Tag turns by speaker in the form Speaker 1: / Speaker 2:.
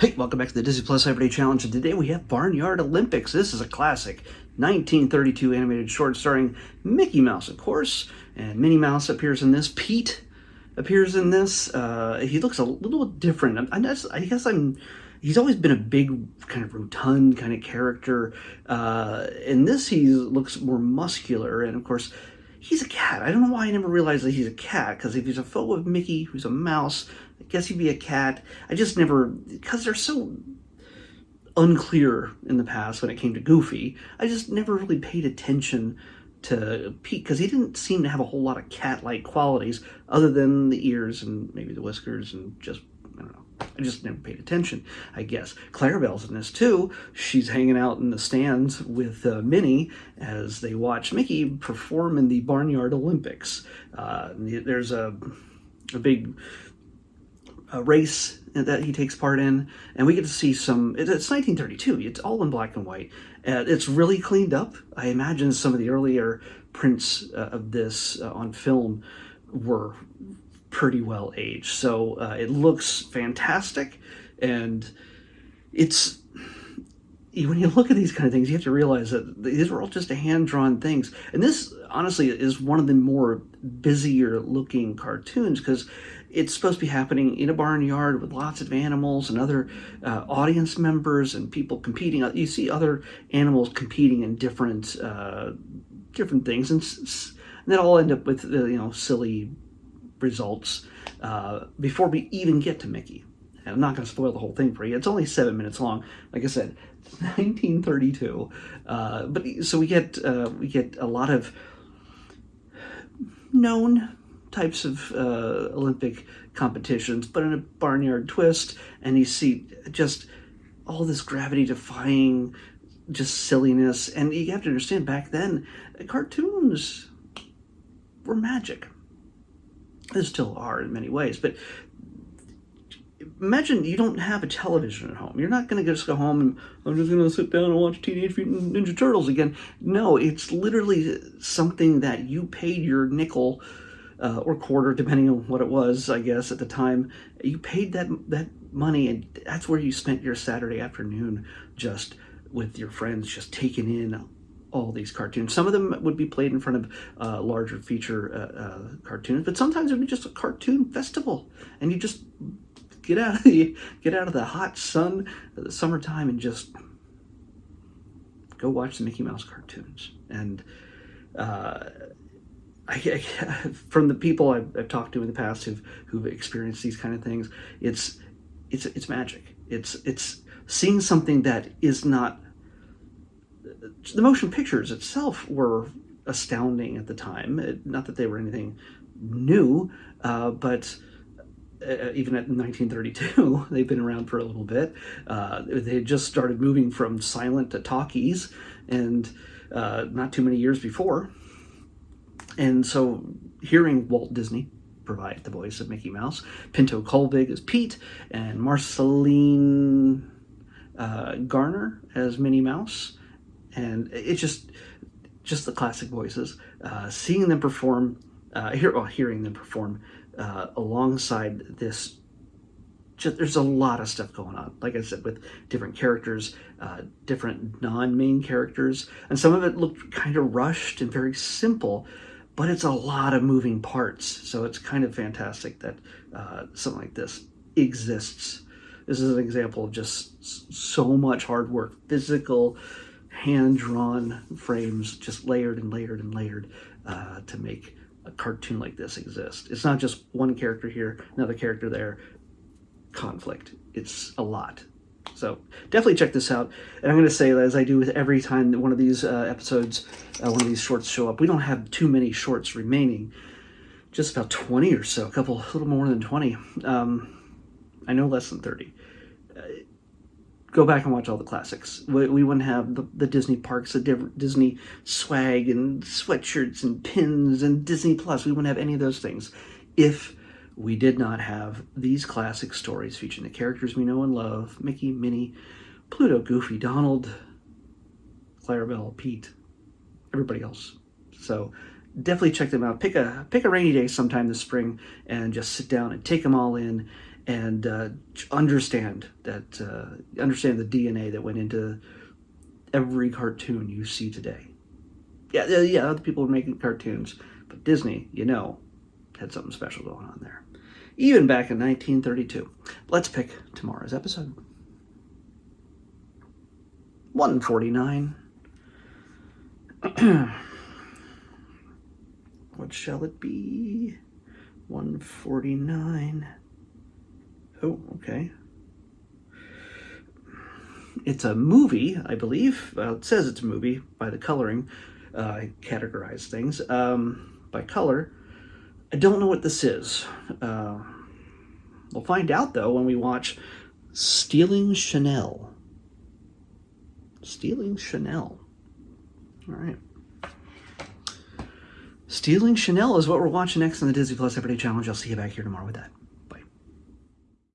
Speaker 1: Hey, welcome back to the Disney Plus Everyday Challenge, and today we have Barnyard Olympics. This is a classic 1932 animated short starring Mickey Mouse, of course, and Minnie Mouse appears in this. Pete appears in this. He looks a little different. He's always been a big, kind of rotund kind of character. In this, he looks more muscular, and of course, he's a cat. I don't know why I never realized that he's a cat, because if he's a photo of Mickey, who's a mouse, I guess he'd be a cat. I just never, because they're so unclear in the past when it came to Goofy, I just never really paid attention to Pete, because he didn't seem to have a whole lot of cat-like qualities other than the ears and maybe the whiskers and just, I don't know. I just never paid attention, I guess. Clarabelle's in this too. She's hanging out in the stands with Minnie as they watch Mickey perform in the Barnyard Olympics. There's a big race that he takes part in, and we get to see some. It's 1932. It's all in black and white. It's really cleaned up. I imagine some of the earlier prints of this on film were pretty well aged, so it looks fantastic. And it's, when you look at these kind of things, you have to realize that these are all just hand-drawn things. And this, honestly, is one of the more busier-looking cartoons, because it's supposed to be happening in a barnyard with lots of animals and other audience members and people competing. You see other animals competing in different things, and that all end up with silly results before we even get to Mickey. And I'm not going to spoil the whole thing for you. It's only 7 minutes long. Like I said, it's 1932. But so we get a lot of known types of Olympic competitions, but in a barnyard twist. And you see just all this gravity-defying just silliness. And you have to understand, back then, cartoons were magic. They still are in many ways, but imagine you don't have a television at home. You're not going to just go home and, I'm just going to sit down and watch Teenage Mutant Ninja Turtles again. No, it's literally something that you paid your nickel or quarter, depending on what it was, I guess, at the time. You paid that money, and that's where you spent your Saturday afternoon, just with your friends, just taking in all these cartoons. Some of them would be played in front of larger feature cartoons, but sometimes it would be just a cartoon festival, and you just get out of the hot sun of the summertime and just go watch the Mickey Mouse cartoons. And from the people I've talked to in the past who've experienced these kind of things, it's magic. It's seeing something that is not. The motion pictures itself were astounding at the time. Not that they were anything new, but even in 1932, they've been around for a little bit. They had just started moving from silent to talkies, and not too many years before. And so hearing Walt Disney provide the voice of Mickey Mouse, Pinto Colvig as Pete, and Marceline Garner as Minnie Mouse, and it's just the classic voices. Seeing them perform, hearing them perform alongside this, there's a lot of stuff going on. Like I said, with different characters, different non-main characters, and some of it looked kind of rushed and very simple, but it's a lot of moving parts. So it's kind of fantastic that something like this exists. This is an example of just so much hard work, physical, hand-drawn frames, just layered and layered and layered to make a cartoon like this exist. It's not just one character here, another character there, conflict. It's a lot. So definitely check this out. And I'm going to say, as I do with every time that one of these episodes, one of these shorts show up, we don't have too many shorts remaining. Just about 20 or so, a little more than 20. I know less than 30. Go back and watch all the classics. We wouldn't have the Disney parks, the Disney swag and sweatshirts and pins and Disney Plus. We wouldn't have any of those things if we did not have these classic stories featuring the characters we know and love: Mickey, Minnie, Pluto, Goofy, Donald, Clarabelle, Pete, everybody else. So definitely check them out. Pick a rainy day sometime this spring and just sit down and take them all in and understand the DNA that went into every cartoon you see today. Yeah, other people are making cartoons, but Disney, had something special going on there. Even back in 1932. Let's pick tomorrow's episode. 149. What shall it be? 149. Oh, okay. It's a movie, I believe. Well, it says it's a movie by the coloring. I categorize things by color. I don't know what this is. We'll find out, though, when we watch Stealing Chanel. Stealing Chanel. All right. Stealing Chanel is what we're watching next on the Disney Plus Everyday Challenge. I'll see you back here tomorrow with that.